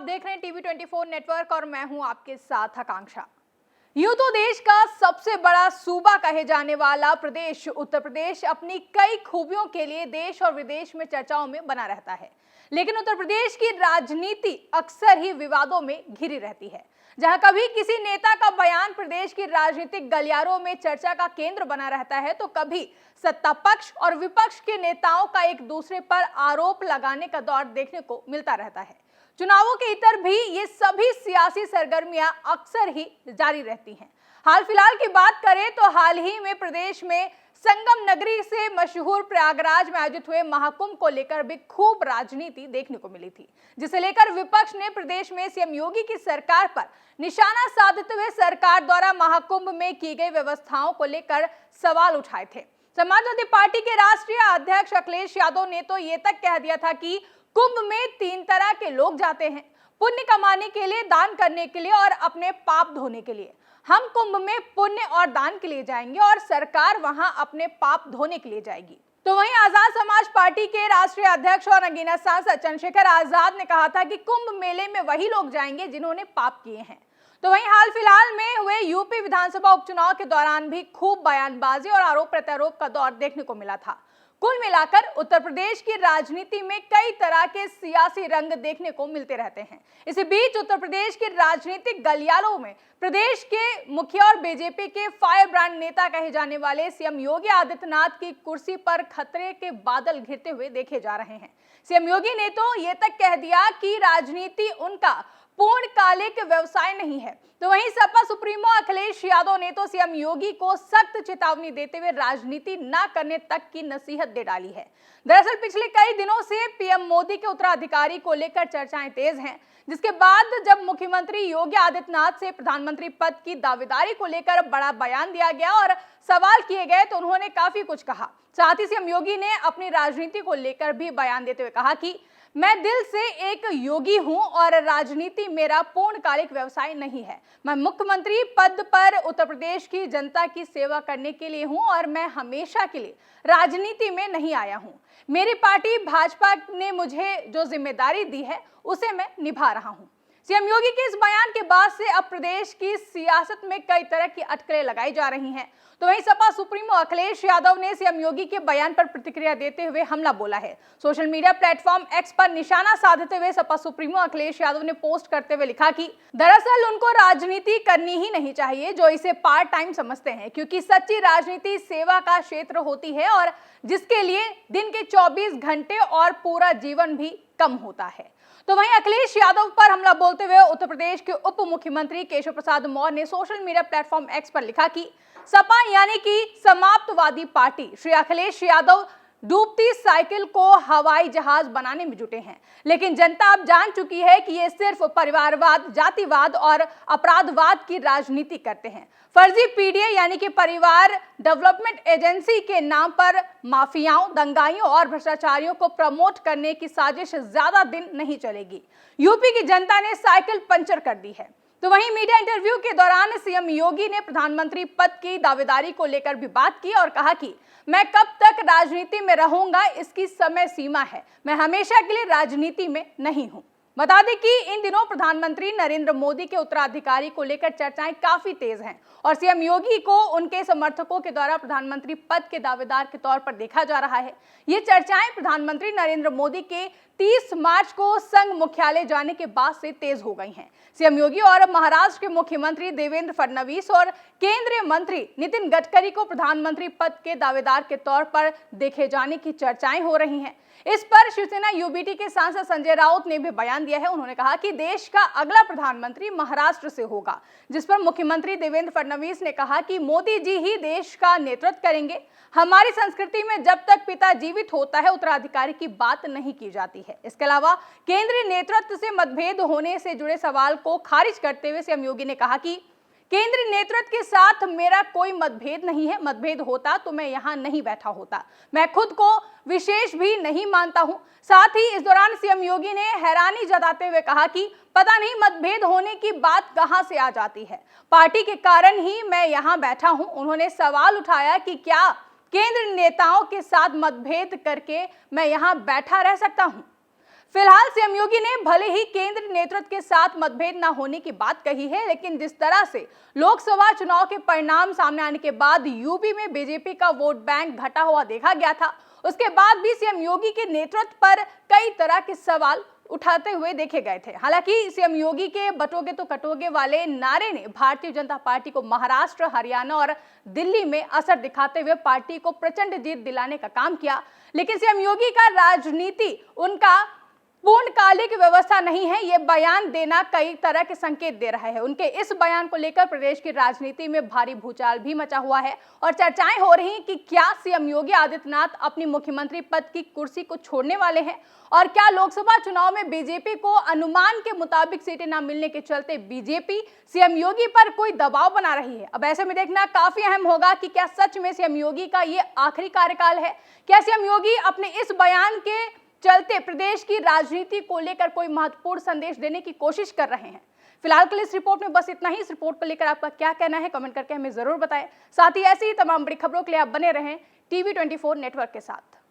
देख रहे हैं टीवी 24 नेटवर्क और मैं हूं आपके साथ आकांक्षा। यूं तो देश का सबसे बड़ा सूबा कहे जाने वाला प्रदेश उत्तर प्रदेश अपनी कई खूबियों के लिए देश और विदेश में चर्चाओं में बना रहता है, लेकिन उत्तर प्रदेश की राजनीति अक्सर ही विवादों में घिरी रहती है। जहां कभी किसी नेता का बयान प्रदेश की राजनीतिक गलियारों में चर्चा का केंद्र बना रहता है, तो कभी सत्ता पक्ष और विपक्ष के नेताओं का एक दूसरे पर आरोप लगाने का दौर देखने को मिलता रहता है। चुनावों के इतर भी ये सभी सियासी सरगर्मियां अक्सर ही जारी रहती हैं। हाल फिलहाल की बात करें तो हाल ही में प्रदेश में संगम नगरी से मशहूर प्रयागराज में आयोजित हुए महाकुंभ को लेकर भी खूब राजनीति देखने को मिली थी, जिसे लेकर विपक्ष ने प्रदेश में सीएम योगी की सरकार पर निशाना साधते हुए सरकार द्वारा महाकुंभ में की गई व्यवस्थाओं को लेकर सवाल उठाए थे। समाजवादी पार्टी के राष्ट्रीय अध्यक्ष अखिलेश यादव ने तो ये तक कह दिया था कि कुंभ में 3 तरह के लोग जाते हैं, पुण्य कमाने के लिए, दान करने के लिए और अपने पाप धोने के लिए। हम कुंभ में पुण्य और दान के लिए जाएंगे और सरकार वहां अपने पाप धोने के लिए जाएगी। तो वहीं आजाद समाज पार्टी के राष्ट्रीय अध्यक्ष और नगीना सांसद चंद्रशेखर आजाद ने कहा था कि कुंभ मेले में वही लोग जाएंगे जिन्होंने पाप किए हैं। तो वहीं हाल फिलहाल में हुए यूपी विधानसभा उपचुनाव के दौरान भी खूब बयानबाजी और आरोप प्रत्यारोप का दौर देखने को मिला था। कुल मिलाकर उत्तर प्रदेश की राजनीति में कई तरह के सियासी रंग देखने को मिलते रहते हैं। इसी बीच उत्तर प्रदेश के राजनीतिक गलियारों में प्रदेश के मुखिया और बीजेपी के फायर ब्रांड नेता कहे जाने वाले सीएम योगी आदित्यनाथ की कुर्सी पर खतरे के बादल घिरते हुए देखे जा रहे हैं। सीएम योगी ने तो ये तक कह दिया कि राजनीति उनका पूर्णकालिक व्यवसाय नहीं है। तो वहीं सपा सुप्रीमो अखिलेश यादव ने तो सीएम योगी को सख्त चेतावनी देते हुए राजनीति न करने तक की नसीहत दे डाली है। दरअसल पिछले कई दिनों से पीएम मोदी के उत्तराधिकारी को लेकर चर्चाएं तेज हैं, जिसके बाद जब मुख्यमंत्री योगी आदित्यनाथ से प्रधानमंत्री पद की दावेदारी को लेकर बड़ा बयान दिया गया और सवाल किए गए तो उन्होंने काफी कुछ कहा। साथ ही सीएम योगी ने अपनी राजनीति को लेकर भी बयान देते हुए कहा कि मैं दिल से एक योगी हूं और राजनीति मेरा पूर्णकालिक व्यवसाय नहीं है। मैं मुख्यमंत्री पद पर उत्तर प्रदेश की जनता की सेवा करने के लिए हूं और मैं हमेशा के लिए राजनीति में नहीं आया हूं। मेरी पार्टी भाजपा ने मुझे जो जिम्मेदारी दी है उसे मैं निभा रहा हूं। सीएम योगी के इस बयान के बाद से अब प्रदेश की सियासत में कई तरह की अटकलें लगाई जा रही हैं। तो वहीं सपा सुप्रीमो अखिलेश यादव ने सीएम योगी के बयान पर प्रतिक्रिया देते हुए हमला बोला है। सोशल मीडिया प्लेटफॉर्म एक्स पर निशाना साधते हुए सपा सुप्रीमो अखिलेश यादव ने पोस्ट करते हुए लिखा कि दरअसल उनको राजनीति करनी ही नहीं चाहिए जो इसे पार्ट टाइम समझते हैं, क्योंकि सच्ची राजनीति सेवा का क्षेत्र होती है और जिसके लिए दिन के 24 घंटे और पूरा जीवन भी कम होता है। तो वहीं अखिलेश यादव पर हमला बोलते हुए उत्तर प्रदेश के उप मुख्यमंत्री केशव प्रसाद मौर्य ने सोशल मीडिया प्लेटफॉर्म एक्स पर लिखा कि सपा यानी कि समाप्तवादी पार्टी श्री अखिलेश यादव डूबती साइकिल को हवाई जहाज बनाने में जुटे हैं, लेकिन जनता अब जान चुकी है कि ये सिर्फ परिवारवाद, जातिवाद और अपराधवाद की राजनीति करते हैं। फर्जी पीडीए यानी कि परिवार डेवलपमेंट एजेंसी के नाम पर माफियाओं, दंगाइयों और भ्रष्टाचारियों को प्रमोट करने की साजिश ज्यादा दिन नहीं चलेगी। यूपी की जनता ने साइकिल पंचर कर दी है। तो वहीं मीडिया इंटरव्यू के दौरान सीएम योगी ने प्रधानमंत्री पद की दावेदारी को लेकर भी बात की और कहा कि मैं कब तक राजनीति में रहूंगा इसकी समय सीमा है, मैं हमेशा के लिए राजनीति में नहीं हूं। बता दें कि इन दिनों प्रधानमंत्री नरेंद्र मोदी के उत्तराधिकारी को लेकर चर्चाएं काफी तेज हैं और सीएम योगी को उनके समर्थकों के द्वारा प्रधानमंत्री पद के दावेदार के तौर पर देखा जा रहा है। ये चर्चाएं प्रधानमंत्री नरेंद्र मोदी के 30 मार्च को संघ मुख्यालय जाने के बाद से तेज हो गई हैं। सीएम योगी और महाराष्ट्र के मुख्यमंत्री देवेंद्र फडणवीस और केंद्रीय मंत्री नितिन गडकरी को प्रधानमंत्री पद के दावेदार के तौर पर देखे जाने की चर्चाएं हो रही हैं। इस पर शिवसेना यूबीटी के सांसद संजय राउत ने भी बयान दिया है। उन्होंने कहा कि देश का अगला प्रधानमंत्री महाराष्ट्र से होगा, जिस पर मुख्यमंत्री देवेंद्र फडणवीस ने कहा कि मोदी जी ही देश का नेतृत्व करेंगे। हमारी संस्कृति में जब तक पिता जीवित होता है उत्तराधिकारी की बात नहीं की जाती है। इसके अलावा केंद्रीय नेतृत्व से मतभेद होने से जुड़े सवाल को खारिज करते हुए सीएम योगी ने कहा कि केंद्रीय नेतृत्व के साथ मेरा कोई मतभेद नहीं है, मतभेद होता तो मैं यहाँ नहीं बैठा होता। मैं खुद को विशेष भी नहीं मानता हूँ। साथ ही इस दौरान सीएम योगी ने हैरानी जताते हुए कहा कि पता नहीं मतभेद होने की बात कहां से आ जाती है, पार्टी के कारण ही मैं यहाँ बैठा हूँ। उन्होंने सवाल उठाया कि क्या केंद्र नेताओं के साथ मतभेद करके मैं यहाँ बैठा रह सकता हूँ। फिलहाल सीएम योगी ने भले ही केंद्र नेतृत्व के साथ मतभेद न होने की बात कही है, लेकिन जिस तरह से लोकसभा चुनाव के परिणाम सामने आने के बाद यूपी में बीजेपी का वोट बैंक घटा हुआ देखा गया था, उसके बाद भी सीएम योगी के नेतृत्व पर कई तरह के सवाल उठाते हुए देखे गए थे। हालांकि सीएम योगी के बटोगे तो कटोगे वाले नारे ने भारतीय जनता पार्टी को महाराष्ट्र, हरियाणा और दिल्ली में असर दिखाते हुए पार्टी को प्रचंड जीत दिलाने का काम किया। लेकिन सीएम योगी का राजनीति उनका पूर्णकालिक व्यवस्था नहीं है, ये बयान देना कई तरह के संकेत दे रहा है। उनके इस बयान को लेकर प्रदेश की राजनीति में भारी भूचाल भी मचा हुआ है और चर्चाएं हो रही हैं कि क्या सीएम योगी आदित्यनाथ अपनी मुख्यमंत्री पद की कुर्सी को छोड़ने वाले हैं और क्या लोकसभा चुनाव में बीजेपी को अनुमान के मुताबिक सीटें न मिलने के चलते बीजेपी सीएम योगी पर कोई दबाव बना रही है। अब ऐसे में देखना काफी अहम होगा कि क्या सच में सीएम योगी का ये आखिरी कार्यकाल है, क्या सीएम योगी अपने इस बयान के चलते प्रदेश की राजनीति को लेकर कोई महत्वपूर्ण संदेश देने की कोशिश कर रहे हैं। फिलहाल के लिए इस रिपोर्ट में बस इतना ही। इस रिपोर्ट पर लेकर आपका क्या कहना है कमेंट करके हमें जरूर बताएं। साथ ही ऐसी ही तमाम बड़ी खबरों के लिए आप बने रहें TV24 नेटवर्क के साथ।